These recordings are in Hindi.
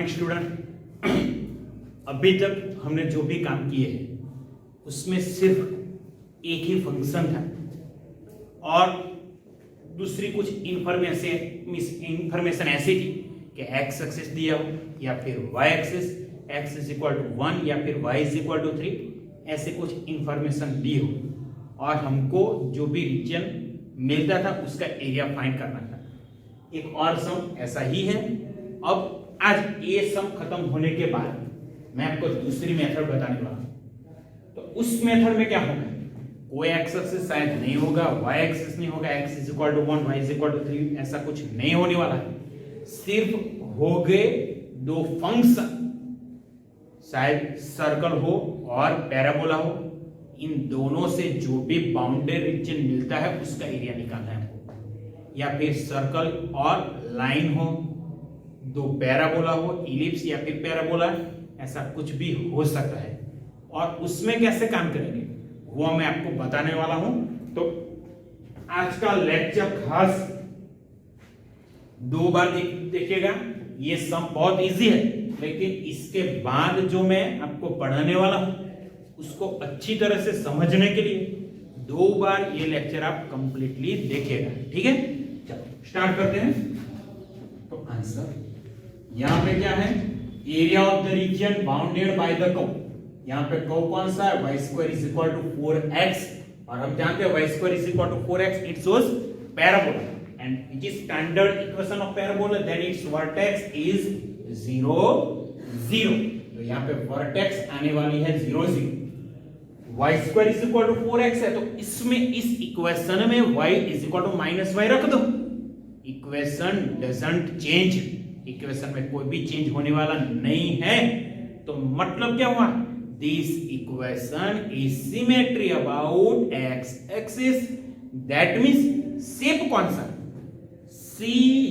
Morning student. अभी तक हमने जो भी काम किए हैं उसमें सिर्फ एक ही फंक्शन था और दूसरी कुछ इंफॉर्मेशन ऐसी थी कि एक्स एक्सिस दिया हो या फिर Y axis, X is equal to 1 या फिर वाई इज इक्वल टू 3, ऐसे कुछ इंफॉर्मेशन दी हो और हमको जो भी रीजन मिलता था उसका एरिया फाइंड करना था। एक और सम ऐसा ही है। अब आज ये सम खत्म होने के बाद मैं आपको दूसरी मेथड बताने वाला हूं। तो उस मेथड में क्या होगा, कोई एक्स एक्सिस शायद नहीं होगा, वाई एक्सिस नहीं होगा, X is equal to 1 Y is equal to 3, ऐसा कुछ नहीं होने वाला है। सिर्फ हो गए दो फंक्शन, शायद सर्कल हो और पैराबोला हो, इन दोनों से जो भी बाउंडेड रीजन मिलता है उसका एरिया निकालना है हमको, या फिर सर्कल और लाइन हो, दो पैराबोला हो, इलिप्स या फिर पैराबोला, ऐसा कुछ भी हो सकता है। और उसमें कैसे काम करेंगे वो मैं आपको बताने वाला हूं। तो आज का लेक्चर खास 2 बार देखिएगा। ये सम बहुत इजी है, लेकिन इसके बाद जो मैं आपको पढ़ाने वाला हूं उसको अच्छी तरह से समझने के लिए 2 बार ये लेक्चर आप कंप्लीटली देखिएगा। ठीक है, चलो स्टार्ट करते हैं। तो आंसर यहां पे क्या है, area of the region bounded by the curve. यहां पे कर्व कौन सा है, y square is equal to 4x, और हम जानते हैं y square is equal to 4x, it shows parabola and it is standard equation of parabola, then its vertex is 0 0। तो यहां पे वर्टेक्स आने वाली है 0 0। y square is equal to 4x है, तो इसमें इस इक्वेशन में y is equal to -y रख दो। इक्वेशन डजंट चेंज, इक्वेशन में कोई भी चेंज होने वाला नहीं है। तो मतलब क्या हुआ, this equation is symmetry about x axis, that means shape कौन सा, c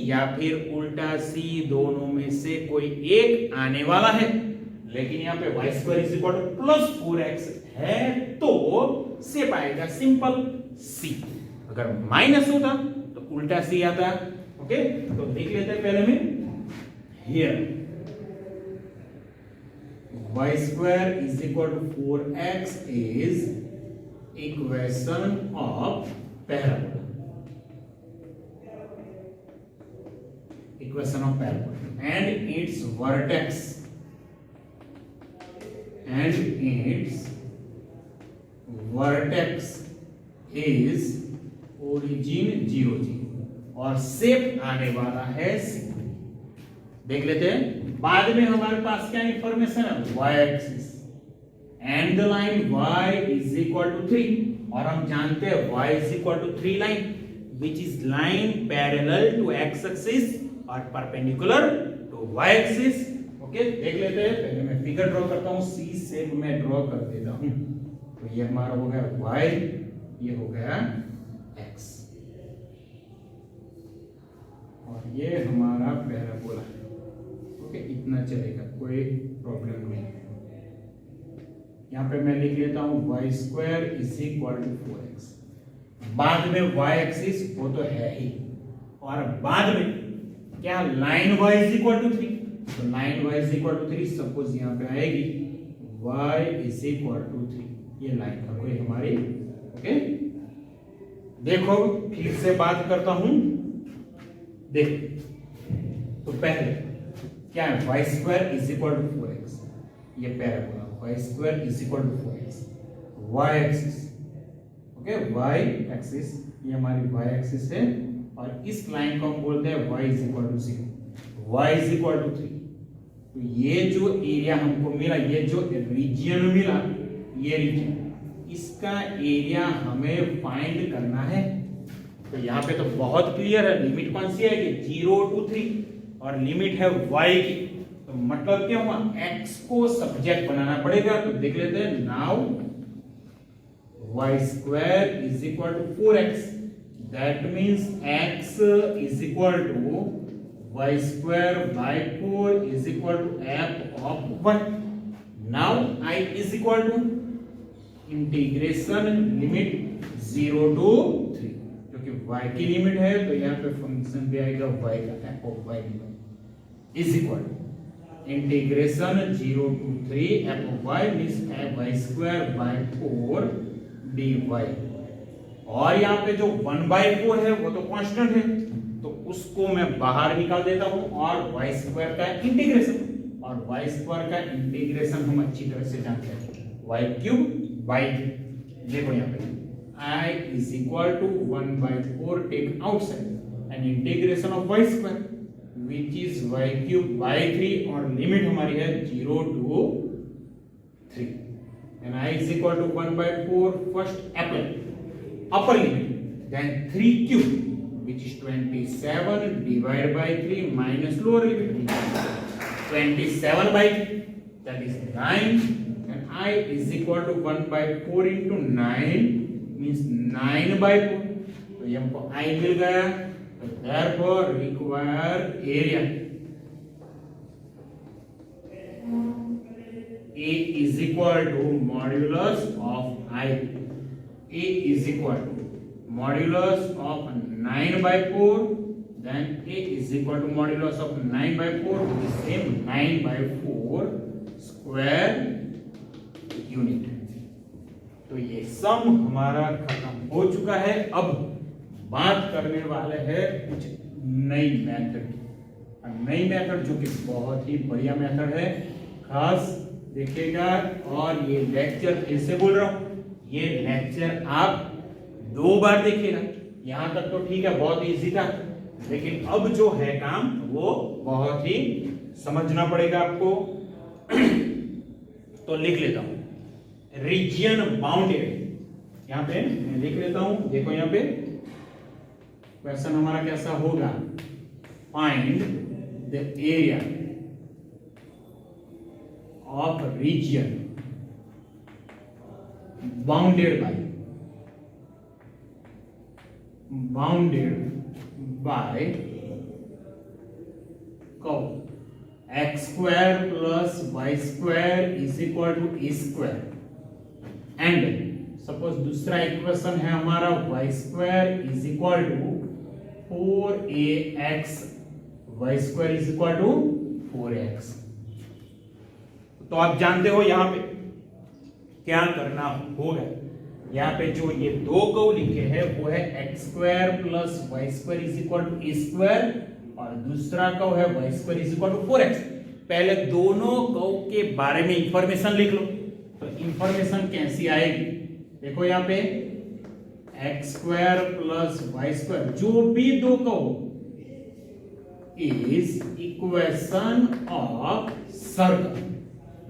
या फिर उल्टा c, दोनों में से कोई एक आने वाला है। लेकिन यहाँ पे y square is equal to +4x है तो शेप आएगा सिंपल c। अगर माइनस होता तो उल्टा c आता। ओके, तो देख लेते हैं पहले में। Here y square is equal to 4x is equation of parabola, equation of parabola, and its vertex is origin 0 0 और शेप आने वाला है c। देख लेते हैं। बाद में हमारे पास क्या इंफॉर्मेशन है, y axis and the line y is equal to 3, और हम जानते हैं y is equal to 3 line which is line parallel to x axis और perpendicular to y axis. Okay, देख लेते हैं। पहले मैं फिगर ड्रॉ करता हूं, c शेप में ड्रॉ कर देता हूं। तो ये हमारा हो गया y, ये हो गया x, और ये हमारा पैराबोला है। इतना चलेगा, कोई प्रॉब्लम नहीं है। यहां पे मैं लिख लेता हूं y square is equal to 4x। बाद में y एक्सिस वो तो है ही, और बाद में क्या, line y is equal to 3, तो line y is equal to 3 suppose यहां पे आएगी y इज इक्वल टू 3, ये लाइन का कोई हमारी। ओके, देखो फिर से बात करता हूं। देखो तो पहले क्या है, y square is equal to 4x, ये parabola y square is equal to 4x, y axis. Okay, y axis ये हमारी y एक्सिस है, और इस लाइन को हम बोलते हैं y is equal to 0, y is equal to 3। तो ये जो एरिया हमको मिला, ये जो रीजन मिला, ये रीजन, इसका एरिया हमें फाइंड करना है। तो यहाँ पे तो बहुत क्लियर है, लिमिट कौन सी है, 0 to 3, और लिमिट है y की। तो मतलब क्या हुआ, x को सब्जेक्ट बनाना पड़ेगा। तो देख लेते हैं। Now y square is equal to 4x, that means x is equal to y square by 4 is equal to f of 1। Now I is equal to integration limit 0 to 3, क्योंकि y की लिमिट है तो यहाँ पे फंक्शन भी आएगा y का f of y is equal to integration 0 to 3 f of y means y square by 4 dy। और यहाँ पे जो 1/4 है वो तो कांस्टेंट है, तो उसको मैं बाहर निकाल देता हूं और y स्क्वायर का इंटीग्रेशन, और y स्क्वायर का इंटीग्रेशन हम अच्छी तरह से जानते हैं y क्यूब बाई, देखो यहाँ पे I is equal to 1/4 take outside and integration of y square which is y cube by 3 और लिमिट हमारी है 0 to 3 and I is equal to 1/4 first apply upper limit then 3 cube which is 27 divided by 3 minus lower limit 27 by 3 that is 9 and I is equal to 1/4 into 9 means 9/4, तो ये हमको I मिल गया, तो therefore required area A is equal to modulus of I, A is equal to modulus of 9/4, then A is equal to modulus of 9/4 which is same 9/4 square unit। तो ये सम हमारा खत्म हो चुका है। अब बात करने वाले हैं कुछ नई मेथड की, नई मेथड जो कि बहुत ही बढ़िया मेथड है, खास देखिएगा। और ये लेक्चर फिर से बोल रहा हूं, ये लेक्चर आप 2 बार देखिएगा। यहां तक तो ठीक है, बहुत इजी था, लेकिन अब जो है काम वो बहुत ही समझना पड़ेगा आपको। तो लिख लेता हूं रीजियन बाउंडेड, यहां पे मैं लिख लेता हूं, देखो यहां पे क्वेश्चन हमारा कैसा होगा, find the area of region bounded by curve X square plus Y square is equal to A square and suppose दूसरा इक्वेशन है हमारा y square is equal to 4ax, y square is equal to 4x। तो आप जानते हो यहां पे क्या करना होगा, यहां पे जो ये 2 कर्व लिखे हैं वो है x square plus y square is equal to a square, और दूसरा कर्व है y square is equal to 4x। पहले दोनों कर्व के बारे में इंफॉर्मेशन लिख लो, तो इंफॉर्मेशन कैसी आएगी, देखो यहाँ पे X square plus Y square जो भी 2 curve is equation of circle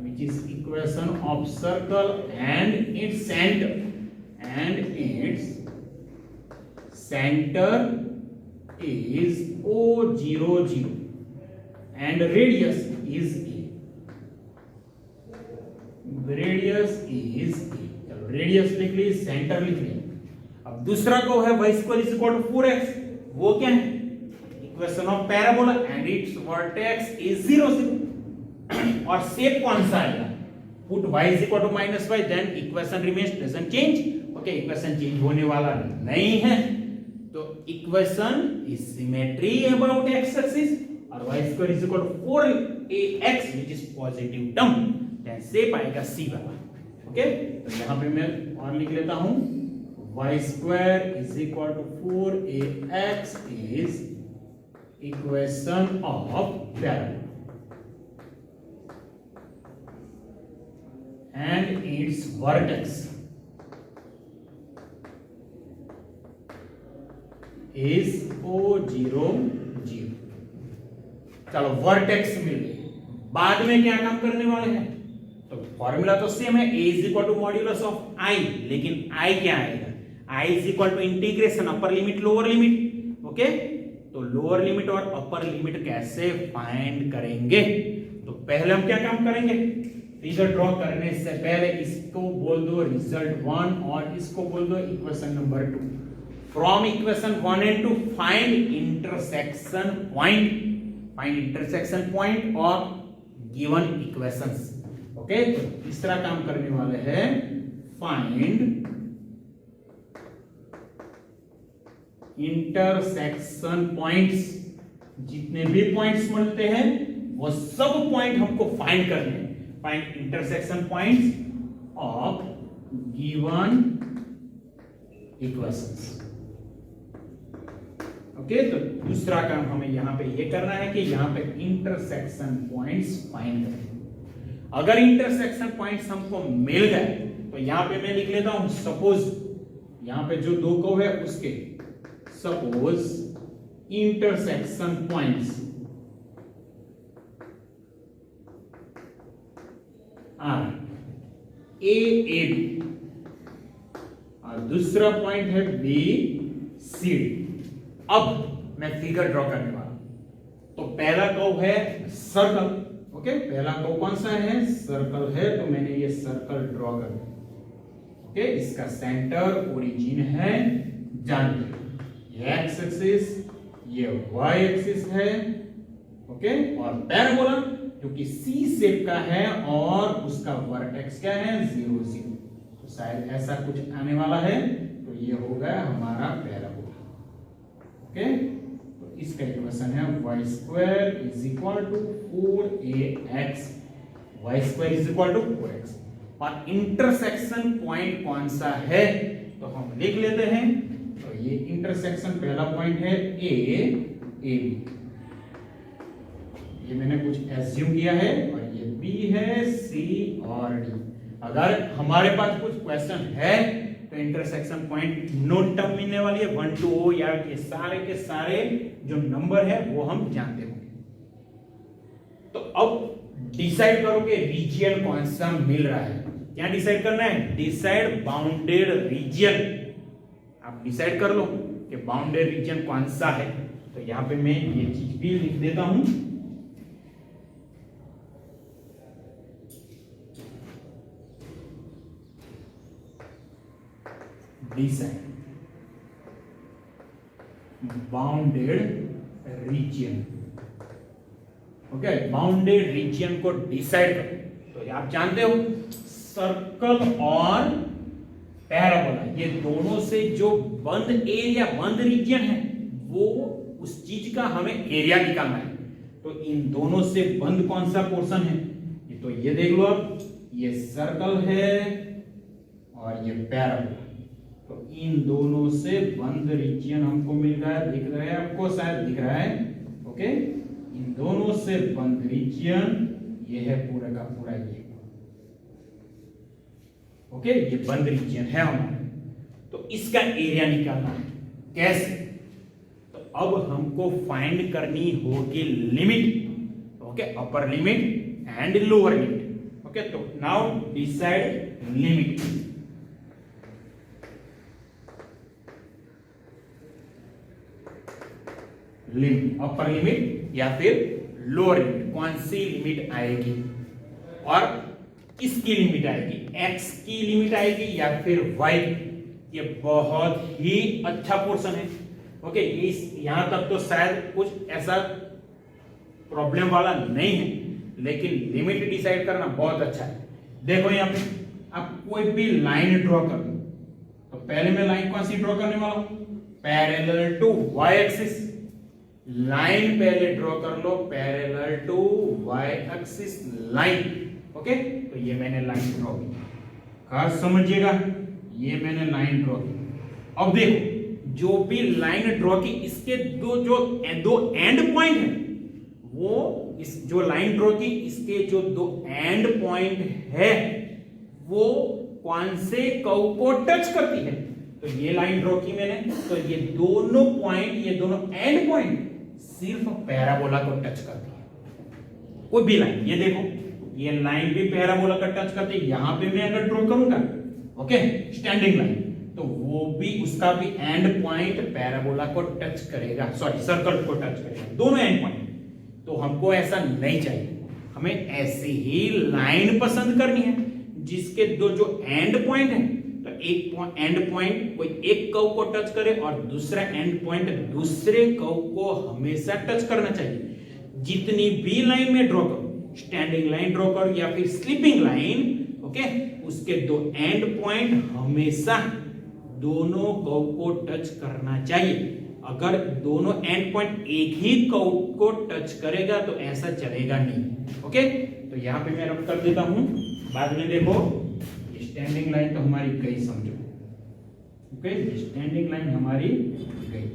which is equation of circle and its centre is O0 0 and radius is a, radius is a, चलो रेडियस लिख ली, सेंटर लिख ली। अब दूसरा को है y square is equal to 4x, वो क्या है, equation of parabola and its vertex is 0 0 और शेप कौन सा आएगा, put y is equal to minus y then equation remains doesn't change. Okay, equation change होने वाला नहीं है, तो equation is symmetry about x axis और y square is equal to 4ax which is positive term, then shape आएगा c वाला। ओके, तो यहां पे मैं और लिख लेता हूं y square is equal to 4ax is equation of parabola and its vertex is O0 0। चलो वर्टेक्स मिल गई, बाद में क्या काम करने वाले हैं, तो फॉर्मूला तो सेम है, a is equal to modulus of i, लेकिन i क्या आएगा, i is equal to integration upper limit lower limit. Okay, तो लोअर लिमिट और अपर लिमिट कैसे फाइंड करेंगे, तो पहले हम क्या काम करेंगे, फिगर ड्रॉ करने से पहले इसको बोल दो रिजल्ट 1 और इसको बोल दो equation number 2। From equation 1 and 2 find intersection point और गिवन इक्वेशंस। ओके, तो तीसरा काम करने वाले हैं फाइंड इंटरसेक्शन पॉइंट्स, जितने भी पॉइंट्स मिलते हैं वो सब पॉइंट हमको फाइंड करने हैं। Find intersection points of given equations. Okay, तो दूसरा काम हमें यहां पे ये करना है कि यहां पे इंटरसेक्शन पॉइंट्स फाइंड करें। अगर इंटरसेक्शन पॉइंट्स हमको मिल गए तो यहां पे मैं लिख लेता हूं, सपोज यहां पे जो दो कर्व है उसके suppose intersection points are A A B और दूसरा पॉइंट है बी सी डी। अब मैं फिगर ड्रॉ करने वाला हूं। तो पहला कर्व है सर्कल। ओके, पहला कर्व कौन सा है? सर्कल है। तो मैंने ये सर्कल ड्रॉ कर दिया। ओके, इसका सेंटर ओरिजिन है, जानते ये एक्स एक्सिस, ये वाई एक्सिस है। ओके, और पैराबोला क्योंकि सी शेप का है और उसका वर्टेक्स क्या है? 0 0। तो शायद ऐसा कुछ आने वाला है। तो ये हो गया हमारा पैराबोला। ओके, तो इसका इक्वेशन है y square is equal to 4ax, y square is equal to 4x। और इंटरसेक्शन पॉइंट कौन सा है तो हम लिख लेते हैं। तो ये इंटरसेक्शन पहला पॉइंट है a a b, ये मैंने कुछ एज्यूम किया है, और ये b है, c और d। अगर हमारे पास कुछ क्वेश्चन है तो इंटरसेक्शन पॉइंट नोट टर्म मिलने वाली है 1 to O, या के सारे जो नंबर है वो हम जानते होंगे। तो अब डिसाइड करो कि रीजियन कौन सा मिल रहा है। क्या डिसाइड करना है? Decide bounded region. आप डिसाइड कर लो कि बाउंडेड रीजियन कौन सा है। तो यहां पे मैं ये चीज भी लिख देता हूं। Decide bounded region. Okay, bounded region को डिसाइड करो। तो आप जानते हो सर्कल और पैराबोला ये दोनों से जो बंद एरिया, बंद रीजियन है, वो उस चीज का हमें एरिया निकालना है। तो इन दोनों से बंद कौन सा पोर्शन है? तो ये देख लो आप, ये सर्कल है और ये पैराबोला। तो इन दोनों से बंद रीजियन हमको मिल रहा है, दिख रहा है आपको, शायद दिख रहा है। ओके, इन दोनों से बंद रीजियन ये है पूरा का पूरा ये। ओके, ये बंद रीजियन है हमारा। तो इसका एरिया निकालना है। कैसे? तो अब हमको फाइंड करनी होगी limit. Okay, upper limit and lower limit. Okay, तो now decide limit. Limit, upper limit या फिर लोअर लिमिट, कौन सी लिमिट आएगी और किसकी लिमिट आएगी? x की लिमिट आएगी या फिर y? ये बहुत ही अच्छा पोर्शन है। ओके, इस यहां तक तो शायद कुछ ऐसा प्रॉब्लम वाला नहीं है, लेकिन लिमिट डिसाइड करना बहुत अच्छा है। देखो यहां पे आप कोई भी लाइन ड्रॉ कर दो। तो पहले मैं लाइन कौन सी ड्रॉ करने वाला हूं? Parallel to y axis. Line पहले ड्रॉ कर लो, parallel to y axis line. Okay, तो ये मैंने लाइन ड्रॉ की, खास समझिएगा, ये मैंने लाइन ड्रॉ की। अब देखो जो भी लाइन ड्रॉ की, इसके दो एंड पॉइंट है, वो इस जो लाइन ड्रॉ की इसके जो दो एंड पॉइंट है वो कौन से कर्व को टच करती है? तो ये लाइन ड्रॉ की मैंने, तो ये दोनों पॉइंट, ये दोनों एंड पॉइंट सिर्फ पैराबोला को टच करती है। कोई भी लाइन, ये देखो ये लाइन भी पैराबोला का टच करती है। यहां पे मैं अगर ड्रॉ करूंगा, ओके, स्टैंडिंग लाइन, तो वो भी, उसका भी एंड पॉइंट पैराबोला को टच करेगा, सॉरी सर्कल को टच करेगा, दोनों एंड पॉइंट। तो हमको ऐसा नहीं चाहिए, हमें ऐसी ही लाइन पसंद करनी है जिसके दो जो एंड पॉइंट है, तो एक एंड पॉइंट कोई एक कर्व को टच करे और दूसरा एंड पॉइंट दूसरे कर्व को हमेशा टच करना चाहिए। जितनी भी लाइन में ड्रॉ करो, स्टैंडिंग लाइन ड्रॉ करो या फिर स्लीपिंग लाइन, ओके, उसके दो एंड पॉइंट हमेशा दोनों कर्व को टच करना चाहिए। अगर दोनों एंड पॉइंट एक ही कर्व को टच करेगा तो ऐसा चलेगा नहीं। ओके, तो यहां पे मैं रब कर देता हूं, बाद में देखो स्टैंडिंग लाइन तो हमारी गई समझो। ओके, स्टैंडिंग लाइन हमारी गई।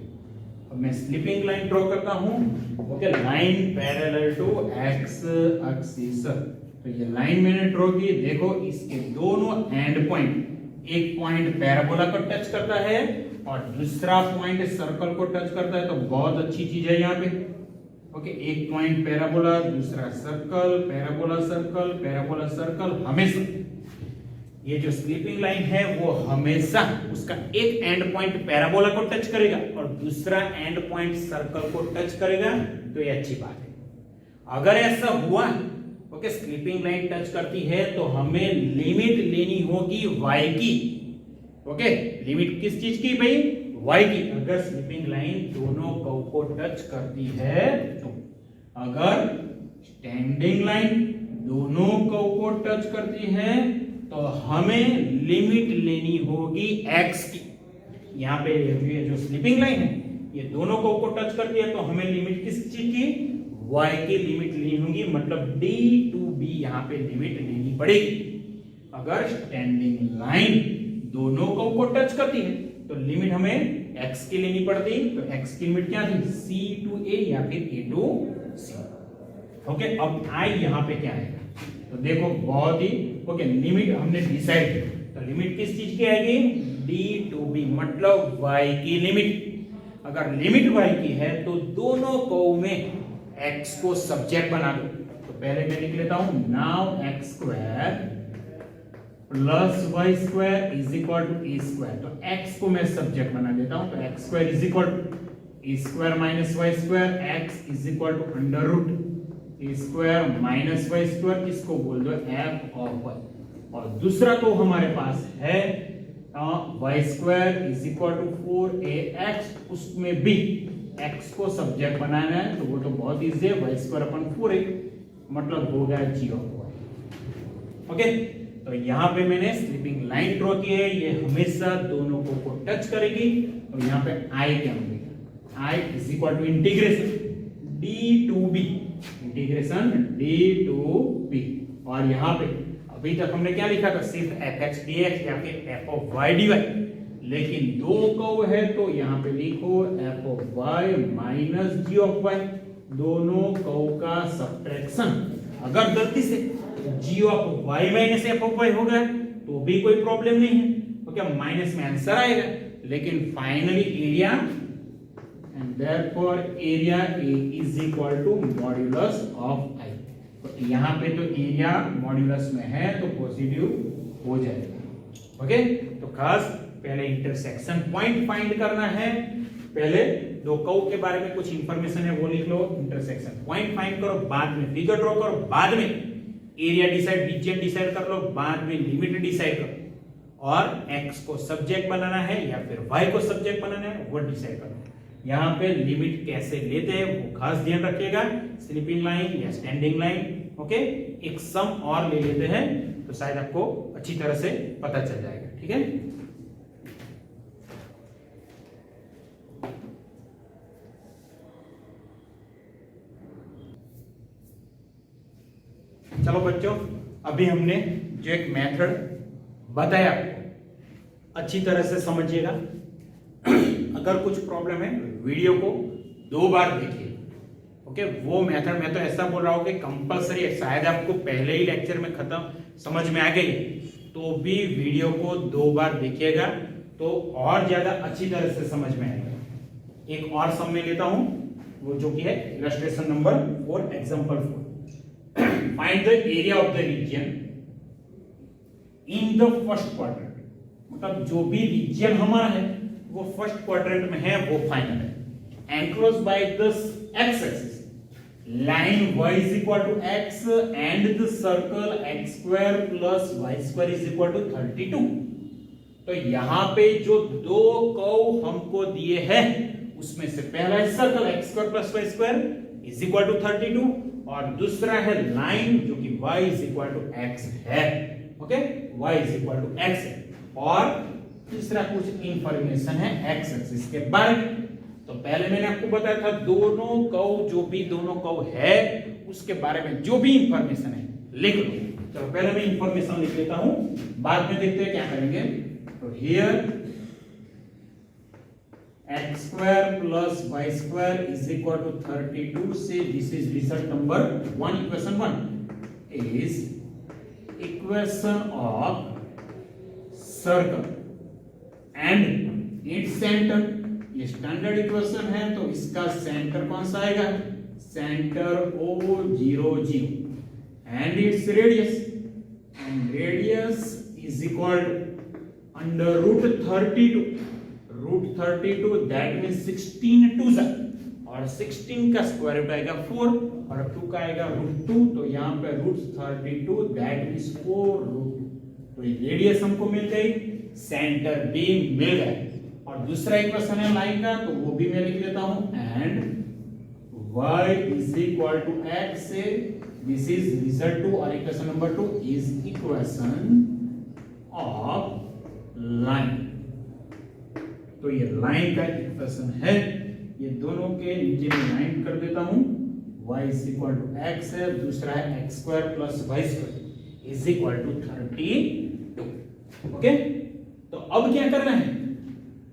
अब मैं स्लिपिंग लाइन ड्रॉ करता हूं। Okay, line parallel to X axis. तो ये लाइन मैंने ड्रॉ की, देखो इसके दोनों एंड पॉइंट, एक पॉइंट पैराबोला को टच करता है और दूसरा पॉइंट सर्कल को टच करता है, तो बहुत अच्छी चीज है यहाँ पे। ओके, एक पॉइंट पैराबोला, दूसरा circle, parabola circle, parabola circle. हमेशा ये जो स्लीपिंग लाइन है वो हमेशा उसका एक एंड पॉइंट पैराबोला को टच करेगा और दूसरा एंड पॉइंट सर्कल को टच करेगा, तो ये अच्छी बात है। अगर ऐसा हुआ, ओके, स्लीपिंग लाइन टच करती है तो हमें लिमिट लेनी होगी y की। ओके, लिमिट किस चीज की भाई? y की। अगर स्लीपिंग लाइन दोनों कर्व को टच करती है तो, अगर स्टैंडिंग लाइन दोनों कर्व को टच करती है तो हमें लिमिट लेनी होगी x की। यहाँ पे ये जो स्लीपिंग लाइन है ये दोनों कर्व को टच करती है तो हमें लिमिट किस चीज की? y की लिमिट लेनी होगी, मतलब d to b यहाँ पे लिमिट लेनी पड़ेगी। अगर स्टैंडिंग लाइन दोनों कर्व को टच करती है तो लिमिट हमें x की लेनी पड़ती, तो x की लिमिट क्या थी? c to a या फिर a to c। ओके, अब i यहाँ पे क्या आएगा? तो देखो बहुत ही ओके, लिमिट हमने डिसाइड की, तो लिमिट किस चीज की आएगी? d to b, मतलब y की लिमिट। अगर लिमिट y की है तो दोनों कर्व में x को सब्जेक्ट बना दो। तो पहले मैं लिख लेता हूं, now x square plus Y square is equal to A square. तो x को मैं सब्जेक्ट बना देता हूं, तो x square is equal to A square minus y square, x is equal to under root a square minus y square, इसको बोल दो f ऑफ y। और दूसरा तो हमारे पास है y square is equal to 4ax, उसमें भी x को सब्जेक्ट बनाना है तो वो तो बहुत इजी है, वाई स्क्वायर अपन 4a, मतलब हो गया g ऑफ y। ओके, तो यहाँ पे मैंने स्लीपिंग लाइन ड्रॉ की है, ये हमेशा दोनों को टच करेगी। तो यहाँ पे i क्या मिलेगा? i is equal to integration d to b, integration d to b। और यहाँ पे अभी तक हमने क्या लिखा था? सिर्फ fx dx या फिर f ऑफ y dy, लेकिन दो कर्व है तो यहाँ पे लिखो f of y minus g of y, दोनों कर्व का सब्ट्रैक्शन। अगर गलती से g of y minus f of y हो गया तो भी कोई प्रॉब्लम नहीं है, तो क्या माइनस में आंसर आएगा, लेकिन finally area and therefore area A is equal to modulus of I। तो यहाँ पे तो एरिया मॉड्यूलस में है तो पॉजिटिव हो जाएगा। ओके, तो खास पहले इंटरसेक्शन पॉइंट फाइंड करना है, पहले दो कर्व के बारे में कुछ इंफॉर्मेशन है वो लिख लो, इंटरसेक्शन पॉइंट फाइंड करो, बाद में फिगर ड्रॉ करो, बाद में एरिया डिसाइड, रीजन डिसाइड कर लो, बाद में लिमिट डिसाइड करो, और x को सब्जेक्ट बनाना है या फिर y को सब्जेक्ट बनाना है वो डिसाइड करना है। यहाँ पे लिमिट कैसे लेते हैं वो खास ध्यान रखिएगा, स्लीपिंग लाइन या स्टैंडिंग लाइन। ओके, एक सम और ले लेते हैं तो शायद आपको अच्छी तरह से पता चल जाएगा। ठीक है, चलो बच्चों, अभी हमने जो एक मेथड बताया अच्छी तरह से समझिएगा। अगर कुछ प्रॉब्लम है वीडियो को 2 बार देखिए। ओके, वो मेथड मैं तो ऐसा बोल रहा हूं कि कंपलसरी है, शायद आपको पहले ही लेक्चर में खत्म समझ में आ गई, तो भी वीडियो को 2 बार देखिएगा तो और ज्यादा अच्छी तरह से समझ में आएगा। एक और सम में लेता हूं, वो जो कि है illustration number 4, example 4। Find the area of the region in the first quadrant, मतलब जो भी रीजन हमारा है वो फर्स्ट क्वाड्रेंट में है वो फाइनल है। Enclose by the x axis, line y is equal to x and the circle x square plus y square is equal to 32। तो यहां पे जो दो कर्व हमको दिए हैं उसमें से पहला है circle x square plus y square is equal to 32 और दूसरा है लाइन जो कि y is equal to x है। Okay, y is equal to x है और तीसरा कुछ इंफॉर्मेशन है x एक्सिस के बारे में। तो पहले मैंने आपको बताया था दोनों कर्व, जो भी दोनों कर्व है उसके बारे में जो भी इंफॉर्मेशन है लिख लो। चलो पहले मैं इंफॉर्मेशन लिख लेता हूं, बाद में देखते हैं क्या करेंगे। तो here x square plus y square is equal to 32 से this is result number 1, equation 1 is equation of circle and its center। ये स्टैंडर्ड इक्वेशन है तो इसका सेंटर कौन सा आएगा, centre O00 and its radius, and radius is equal to under root 32, root 32 that means 16 to जा, और 16 का स्क्वायर रूट आएगा 4 और 2 का आएगा रूट 2, तो यहाँ पे रूट 32 दैट मींस 4 रूट 2। तो ये रेडियस हमको मिल गई, सेंटर भी मिल गया। और दूसरा इक्वेशन है लाइन का, तो वो भी मैं लिख लेता हूं, and y is equal to x से दिस इज रिजल्ट 2 और equation number 2 is equation of line. तो ये लाइन का इक्वेशन है, ये दोनों के नीचे में लाइन कर देता हूं, y is equal to x है, दूसरा है x square plus y square is equal to 32। Okay, तो अब क्या करना है,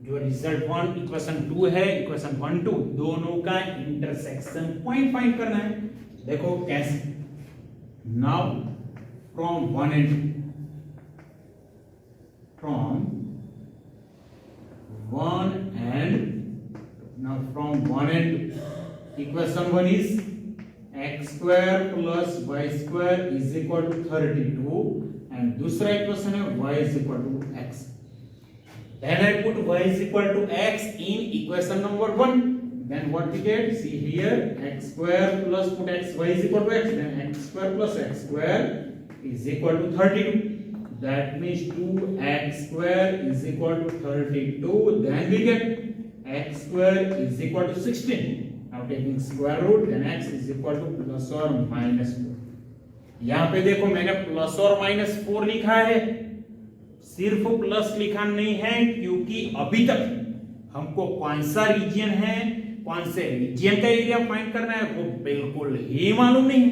जो रिजल्ट 1 इक्वेशन 2 है, इक्वेशन 1 2 दोनों का इंटरसेक्शन पॉइंट फाइंड करना है। देखो कैसे, now from 1 and 2, from 1 and now from 1 and 2 equation 1 is x square plus y square is equal to 32 and दूसरा इक्वेशन है y is equal to x। Then I put y is equal to x in equation number 1, then what we get, see here x square plus put x, y is equal to x, then x square plus x square is equal to 32, that means 2x square is equal to 32, then we get x square is equal to 16, now taking square root then x is equal to plus or minus 4। यहाँ पे देखो मैंने प्लस और माइनस 4 लिखा है, सिर्फ प्लस लिखा नहीं है क्योंकि अभी तक हमको कौन सा रीजन है, कौन से रीजन का एरिया फाइंड करना है वो बिल्कुल ही मालूम नहीं है।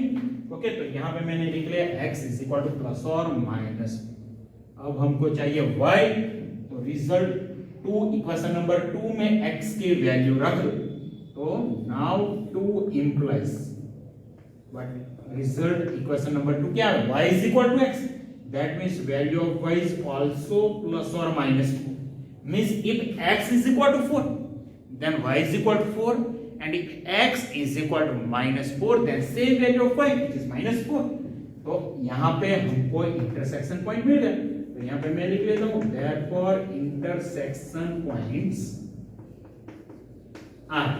ओके, तो यहाँ पे मैंने लिख लिया x is equal two plus और माइनस। अब हमको चाहिए y, तो रिजल्ट 2 इक्वेशन नंबर 2 में x की वैल्यू रख दो, तो now 2 implies what, result equation number 2 क्या है, y is equal to x, that means value of y is also plus और minus 4, means if x is equal to 4 then y is equal to 4, and if x is equal to minus 4 then same value of y which is minus 4। तो यहाँ पे हमको इंटरसेक्शन पॉइंट मिल गया, तो यहाँ पे मैं लिख लेता हूँ therefore intersection points are,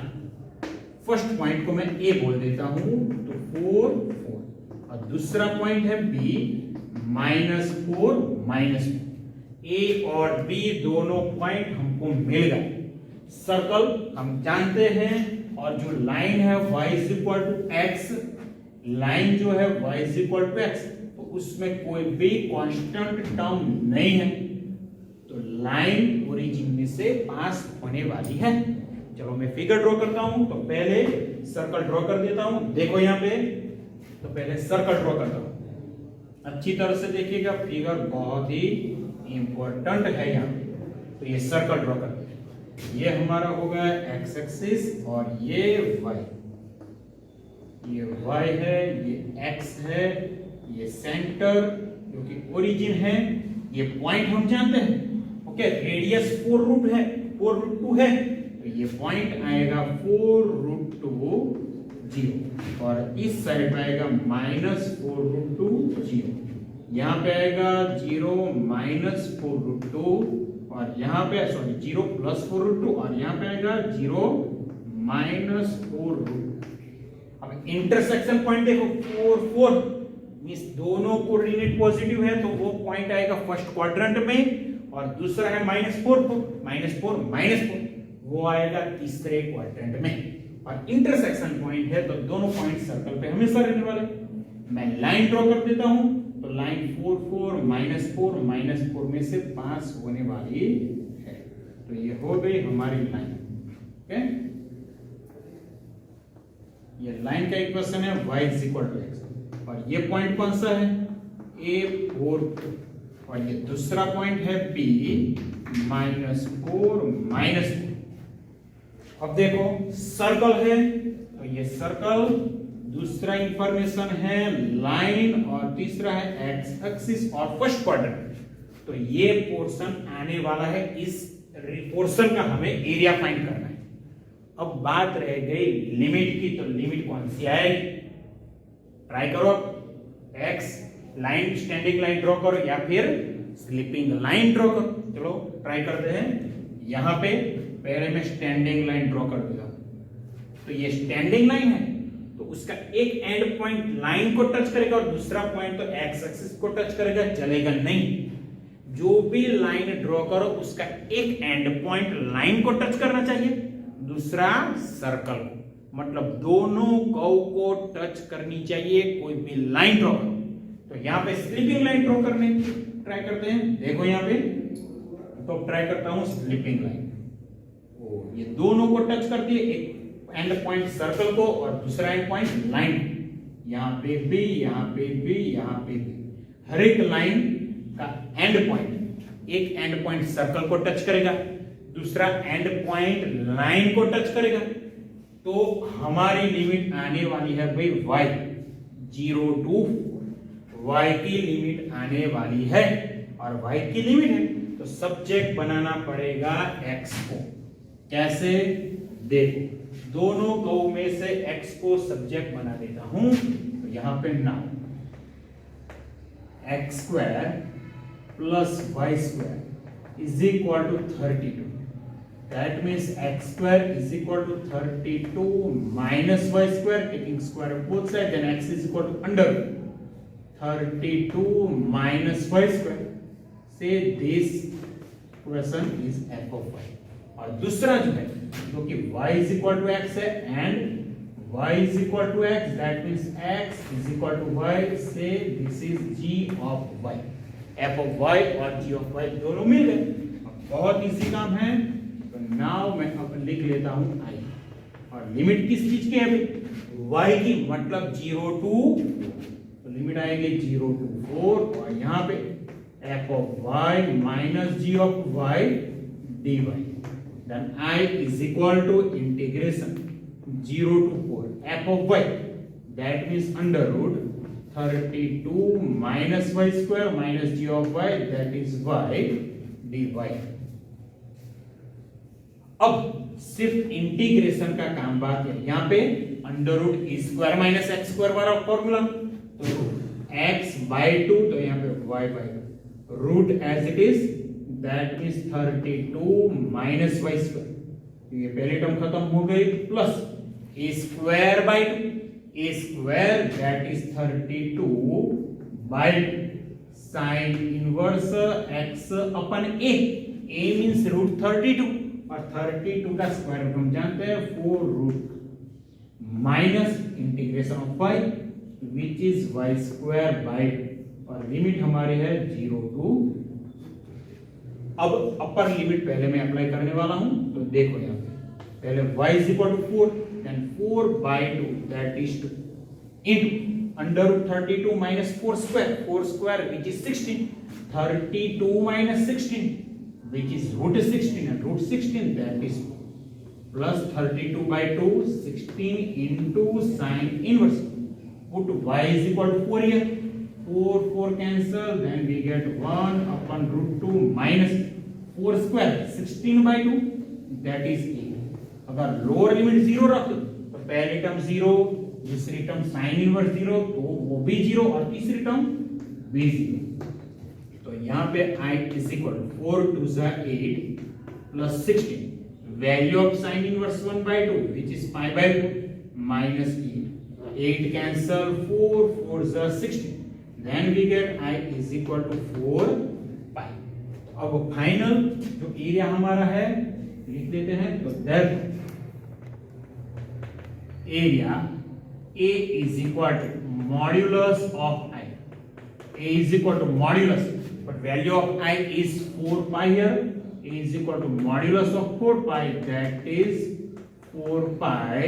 first point को मैं a बोल देता हूँ तो 4 4, और दूसरा पॉइंट है b -4 -4। a और b दोनों पॉइंट हमको मिल गए। सर्कल हम जानते हैं, और जो लाइन है y is equal to x, line जो है y is equal to x, तो उसमें कोई भी कांस्टेंट टर्म नहीं है, तो लाइन ओरिजिन में से पास होने वाली है। चलो मैं फिगर ड्रॉ करता हूं, तो पहले सर्कल ड्रॉ कर देता हूं। देखो यहाँ पे, तो पहले सर्कल ड्रॉ करता हूं, अच्छी तरह से देखिएगा, फिगर बहुत ही इंपॉर्टेंट है यहाँ पे। तो ये सर्कल ड्रॉ करते हैं, ये हमारा हो गया x एक्सिस और ये y, ये y है, ये x है, ये सेंटर जो कि ओरिजिन है, ये पॉइंट हम जानते हैं। ओके, रेडियस 4 रूट है, 4 रूट 2 है, तो ये पॉइंट आएगा 4 रूट 2 0, और इस साइड पे आएगा -4 रूट 2 0, यहाँ पे आएगा 0 -4 रूट 2, और यहाँ पे सॉरी 0 +4 रूट 2, और यहाँ पे आएगा 0 -4 रूट। अब इंटरसेक्शन पॉइंट देखो 4 4 मींस दोनों कोऑर्डिनेट पॉजिटिव है, तो वो पॉइंट आएगा फर्स्ट क्वाड्रेंट में, और दूसरा है -4 -4 वो आएगा तीसरे क्वाड्रेंट में। और इंटरसेक्शन पॉइंट है तो दोनों पॉइंट सर्कल पे हमेशा रहने वाले। मैं लाइन ड्रॉ कर देता हूं, तो लाइन 4 4 -4 में से पास होने वाली है, तो ये हो गई हमारी लाइन। ओके, ये लाइन का इक्वेशन है y is equal to x, और ये पॉइंट कौन सा है A4, और ये दूसरा पॉइंट है P -4 -4। अब देखो सर्कल है, तो ये सर्कल, दूसरा इंफॉर्मेशन है लाइन, और तीसरा है एक्स एक्सिस और फर्स्ट क्वाड्रेंट। तो ये पोर्शन आने वाला है, इस पोर्शन का हमें एरिया फाइंड करना है। अब बात रह गई लिमिट की, तो लिमिट कौन सी आएगी, ट्राई करो। X line, standing line draw करो या फिर स्लिपिंग लाइन ड्रॉ करो। चलो ट्राई करते हैं। यहां पे पहले मैं स्टैंडिंग लाइन ड्रॉ कर देता हूं। तो ये स्टैंडिंग लाइन है, तो उसका एक एंड पॉइंट लाइन को टच करेगा और दूसरा पॉइंट तो एक्स एक्सिस को टच करेगा, चलेगा नहीं। जो भी लाइन ड्रॉ करो उसका एक एंड पॉइंट लाइन को टच करना चाहिए, दूसरा सर्कल को, मतलब दोनों कर्व को टच करनी चाहिए कोई भी लाइन ड्रॉ करो। तो यहां पे स्लिपिंग लाइन ड्रॉ करने ट्राई करते हैं। देखो यहां पे, तो ट्राई करता हूं स्लिपिंग लाइन। ओ, ये दोनों को टच करती है, एक एंड पॉइंट सर्कल को और दूसरा एंड पॉइंट लाइन। यहां पे भी, यहां पे भी, यहां पे भी, हर एक लाइन का एंड पॉइंट, एक एंड पॉइंट सर्कल को टच करेगा, दूसरा एंड पॉइंट लाइन को टच करेगा। तो हमारी लिमिट आने वाली है भाई y, 0 to y की लिमिट आने वाली है, और y की लिमिट है तो सब्जेक्ट बनाना पड़ेगा x को। कैसे, देखो दोनों कर्व में से x को सब्जेक्ट बना देता हूं। तो यहां पे now x² + y² is equal to 32। That means x² is equal to 32 minus y², taking square of both sides, then x is equal to under 32 minus y². Say this equation is f of y. और दूसरा जो है, जो कि y is equal to x है and y is equal to x, that means x is equal to y. Say this is g of y. f of y और g of y दोनों मिल गए। बहुत इजी काम है। नाउ मैं अब लिख लेता हूं i, और लिमिट किस चीज की है भाई, y की, मतलब 0 to, तो लिमिट आएगी 0 to 4, और यहां पे f of y minus g of y dy, then I is equal to integration 0 to 4 f of y, that means under root 32 minus y² minus g of y, that is y dy। अब सिर्फ इंटीग्रेशन का काम बात है। यहां पे under root e² minus x² वाला फॉर्मूला, तो x/2, तो यहां पे y/2 root as it is, that means 32 minus y², ये पहली टर्म खत्म हो गई, plus a²/2 that is 32/2 sine inverse x अपन a मींस रूट 32, और 32 का स्क्वायर रूट हम जानते हैं 4 root minus integration of y which is y²/2, और लिमिट हमारी है 0 to। अब अपर लिमिट पहले मैं अप्लाई करने वाला हूं। तो देखो यहां पे पहले y is equal to 4, then 4/2 that is 2 into under root 32 minus 4² which is 16, 32 minus 16 which is root 16, and root 16 that is plus 32/2, 16 into sine inverse. Put y is equal to 4 here, 4 cancel, then we get 1 upon root 2 minus 4², 16/2 that is 8। अगर लोअर लिमिट 0 रख दो तो पहली टर्म 0, दूसरी टर्म साइन इनवर्स 0, तो वो भी 0, और तीसरी टर्म भी 0। तो यहाँ पे I is equal to 4 2 8 plus 16, value of sin inverse 1/2 which is pi/4 minus 8 cancel, 4 16, then we get I is equal to 4 pi। अब फाइनल जो एरिया हमारा है लिख देते हैं। तो that area A is equal to modulus of I, A is equal to modulus, but value of I is 4 pi here, A is equal to modulus of 4 pi, that is 4 pi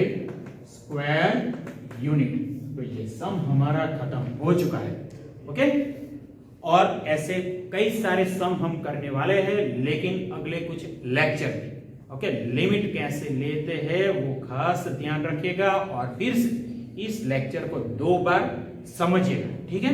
square unit. तो ये सम हमारा खत्म हो चुका है। ओके, और ऐसे कई सारे सम हम करने वाले हैं, लेकिन अगले कुछ लेक्चर में। ओके, लिमिट कैसे लेते हैं वो खास ध्यान रखिएगा, और फिर से इस लेक्चर को 2 बार समझिएगा। ठीक है।